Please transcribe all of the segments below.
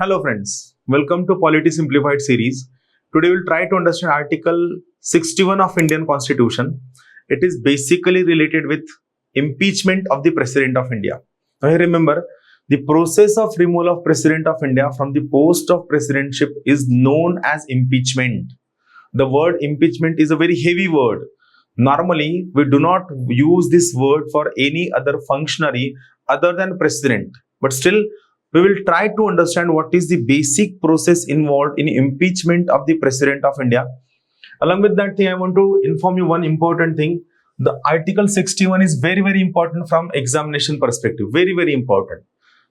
Hello friends, welcome to Polity Simplified series. Today we'll try to understand Article 61 of Indian Constitution. It is basically related with impeachment of the President of India. Now remember, the process of removal of President of India from the post of presidentship is known as impeachment. The word impeachment is a very heavy word. Normally, we do not use this word for any other functionary other than president. But still, we will try to understand what is the basic process involved in impeachment of the President of India. Along with that thing, I want to inform you one important thing. The Article 61 is very, very important from examination perspective. Very, very important.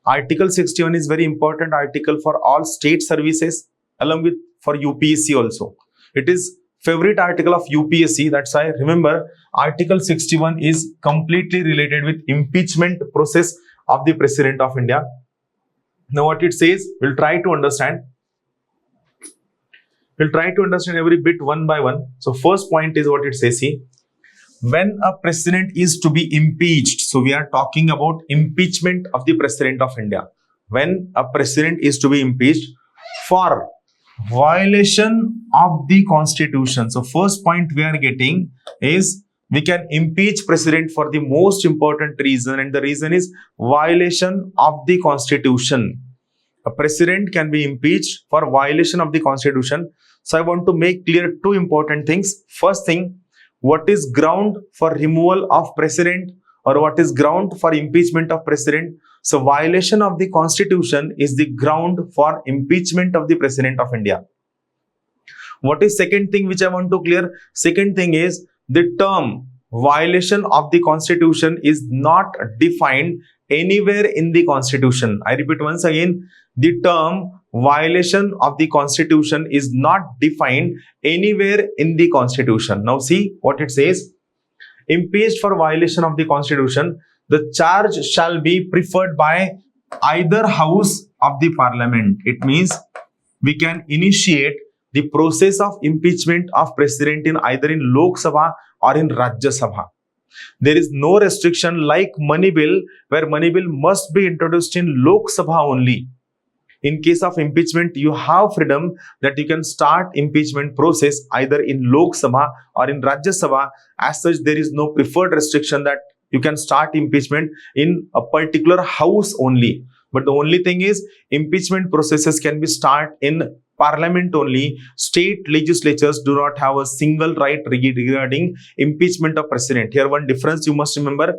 Article 61 is very important article for all state services along with for UPSC also. It is favorite article of UPSC. That's why remember Article 61 is completely related with impeachment process of the President of India. Now what it says, we'll try to understand. We'll try to understand every bit one by one. So first point is what it says here. When a president is to be impeached, so we are talking about impeachment of the President of India. When a president is to be impeached for violation of the Constitution. So first point we are getting is we can impeach president for the most important reason, and the reason is violation of the Constitution. A president can be impeached for violation of the Constitution. So I want to make clear two important things. First thing, what is ground for removal of president or what is ground for impeachment of president? So violation of the Constitution is the ground for impeachment of the President of India. What is second thing which I want to clear? Second thing is the term violation of the Constitution is not defined anywhere in the Constitution. I repeat once again, the term violation of the Constitution is not defined anywhere in the Constitution. Now see what it says. Impeached for violation of the Constitution, the charge shall be preferred by either house of the parliament. It means we can initiate the process of impeachment of president in either in Lok Sabha or in Rajya Sabha. There is no restriction like money bill, where money bill must be introduced in Lok Sabha only. In case of impeachment, you have freedom that you can start impeachment process either in Lok Sabha or in Rajya Sabha. As such, there is no preferred restriction that you can start impeachment in a particular house only. But the only thing is impeachment processes can be started in parliament only. State legislatures do not have a single right regarding impeachment of president. Here one difference you must remember.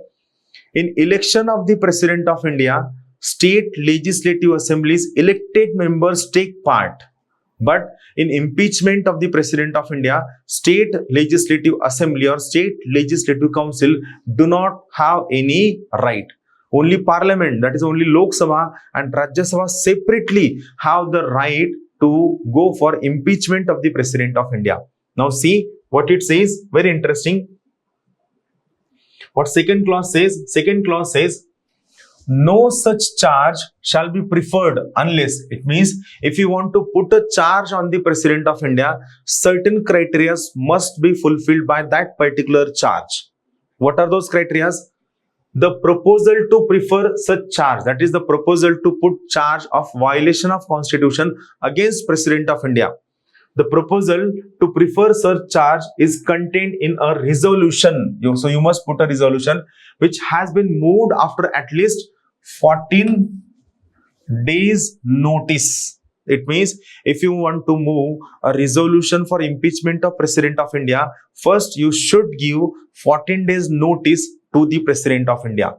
In election of the President of India, state legislative assemblies elected members take part. But in impeachment of the President of India, state legislative assembly or state legislative council do not have any right. Only parliament, that is only Lok Sabha and Rajya Sabha separately have the right to go for impeachment of the President of India. Now see what it says, very interesting. What second clause says? Second clause says, no such charge shall be preferred unless, it means if you want to put a charge on the President of India, certain criteria must be fulfilled by that particular charge. What are those criteria? The proposal to prefer such charge, that is the proposal to put charge of violation of Constitution against President of India. The proposal to prefer such charge is contained in a resolution. So you must put a resolution which has been moved after at least 14 days notice. It means if you want to move a resolution for impeachment of President of India, first you should give 14 days notice to the President of India.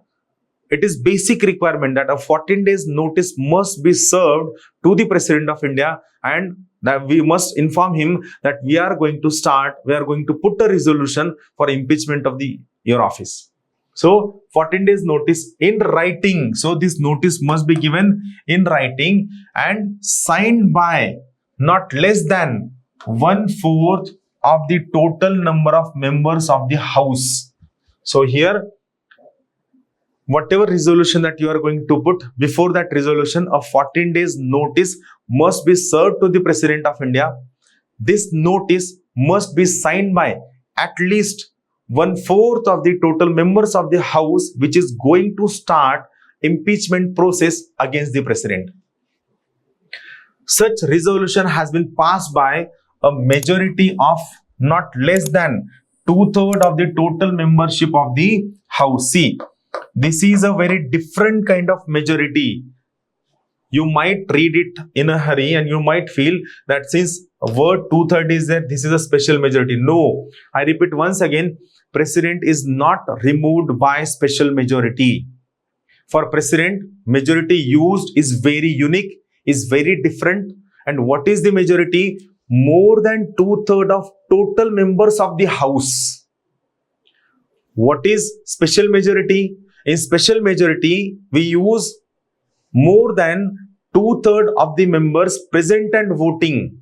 It is basic requirement that a 14 days notice must be served to the President of India, and that we must inform him that we are going to put a resolution for impeachment of your office. So 14 days notice in writing. So this notice must be given in writing and signed by not less than 1/4 of the total number of members of the House. So here, whatever resolution that you are going to put, before that resolution, a 14 days notice must be served to the President of India. This notice must be signed by at least 1/4 of the total members of the House, which is going to start impeachment process against the President. such resolution has been passed by a majority of not less than two-thirds of the total membership of the house. See, this is a very different kind of majority. You might read it in a hurry and you might feel that since a word two-thirds is there, this is a special majority. No, I repeat once again, president is not removed by special majority. For president, majority used is very unique, is very different. And what is the majority? More than two-thirds of total members of the house. What is special majority? In special majority, we use more than two-thirds of the members present and voting.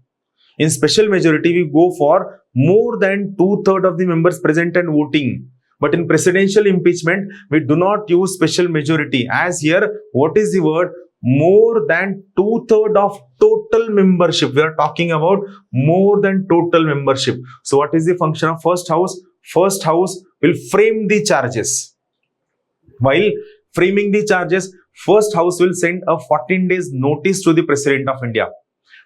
In special majority, we go for more than two-thirds of the members present and voting. But in presidential impeachment, we do not use special majority. As here, what is the word? More than two-thirds of total membership. We are talking about more than total membership. So what is the function of first house? First house will frame the charges. While framing the charges, first house will send a 14 days notice to the President of India.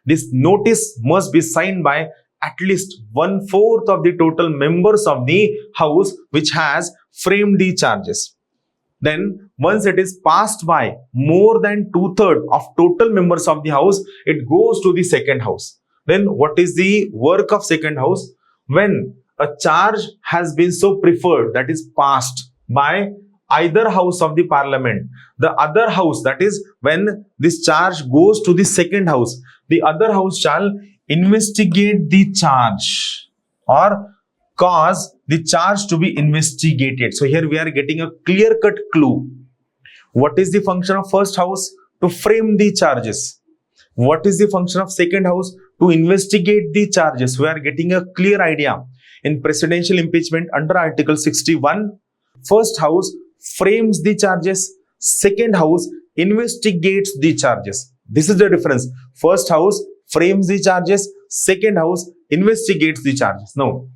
This notice must be signed by at least 1/4 of the total members of the house which has framed the charges. Then once it is passed by more than two-thirds of total members of the house, it goes to the second house. Then what is the work of second house? When a charge has been so preferred, that is passed by either house of the parliament, the other house, that is when this charge goes to the second house, the other house shall investigate the charge or cause the charge to be investigated. So here we are getting a clear-cut clue. What is the function of first house? To frame the charges. What is the function of second house? To investigate the charges. We are getting a clear idea. In presidential impeachment under Article 61, first house frames the charges, second house investigates the charges. This is the difference. First house frames the charges, second house investigates the charges. Now,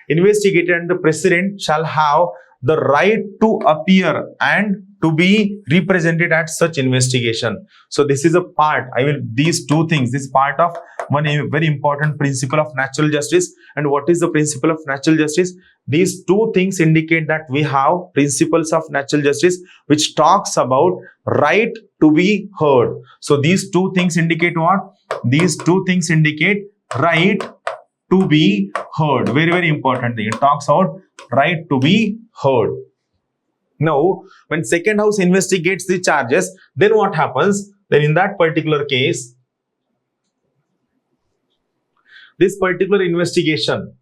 investigator and the president shall have the right to appear and to be represented at such investigation. So this is a part, these two things, this part of one very important principle of natural justice. And what is the principle of natural justice? These two things indicate that we have principles of natural justice which talks about right to be heard. So these two things indicate what? These two things indicate right to be heard. Very, very important thing. It talks about right to be heard. Now, when second house investigates the charges, then what happens? Then in that particular case, this particular investigation,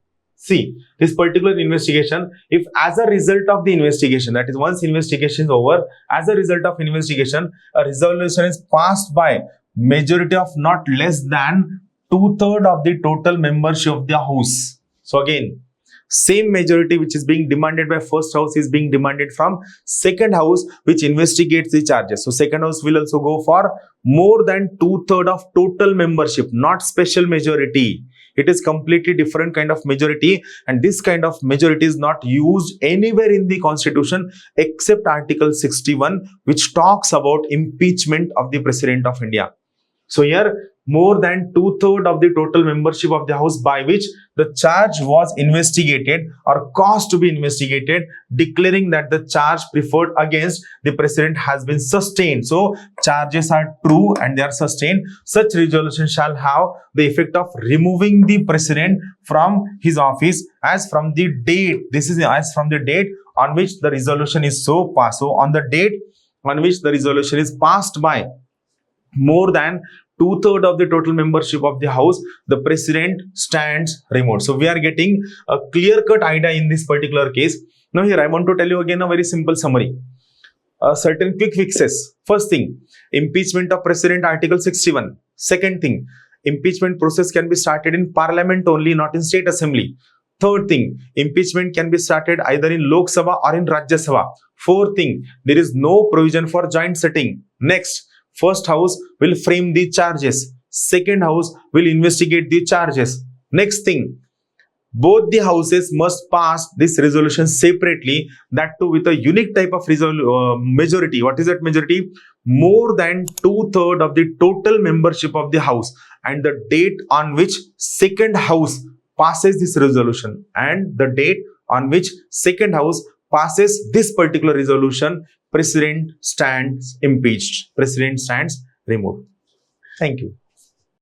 if as a result of the investigation, that is once investigation is over, as a result of investigation, a resolution is passed by majority of not less than two-thirds of the total membership of the house. So again, same majority which is being demanded by first house is being demanded from second house which investigates the charges. So second house will also go for more than two-thirds of total membership, not special majority. It is completely different kind of majority, and this kind of majority is not used anywhere in the constitution except Article 61, which talks about impeachment of the President of India. So here, more than two-thirds of the total membership of the house by which the charge was investigated or caused to be investigated, declaring that the charge preferred against the president has been sustained. So charges are true and they are sustained. Such resolution shall have the effect of removing the president from his office as from the date. This is as from the date on which the resolution is so passed. So on the date on which the resolution is passed by more than two-thirds of the total membership of the house, the president stands removed. So we are getting a clear-cut idea in this particular case. Now here I want to tell you again a very simple summary. Certain quick fixes. First thing, impeachment of president, Article 61. Second thing, impeachment process can be started in parliament only, not in state assembly. Third thing, impeachment can be started either in Lok Sabha or in Rajya Sabha. Fourth thing, there is no provision for joint sitting. Next, first house will frame the charges. Second house will investigate the charges. Next thing, both the houses must pass this resolution separately, that too with a unique type of majority. What is that majority? More than 2/3 of the total membership of the house, and the date on which second house passes this resolution, and the date on which second house passes this particular resolution, president stands impeached, president stands removed. Thank you.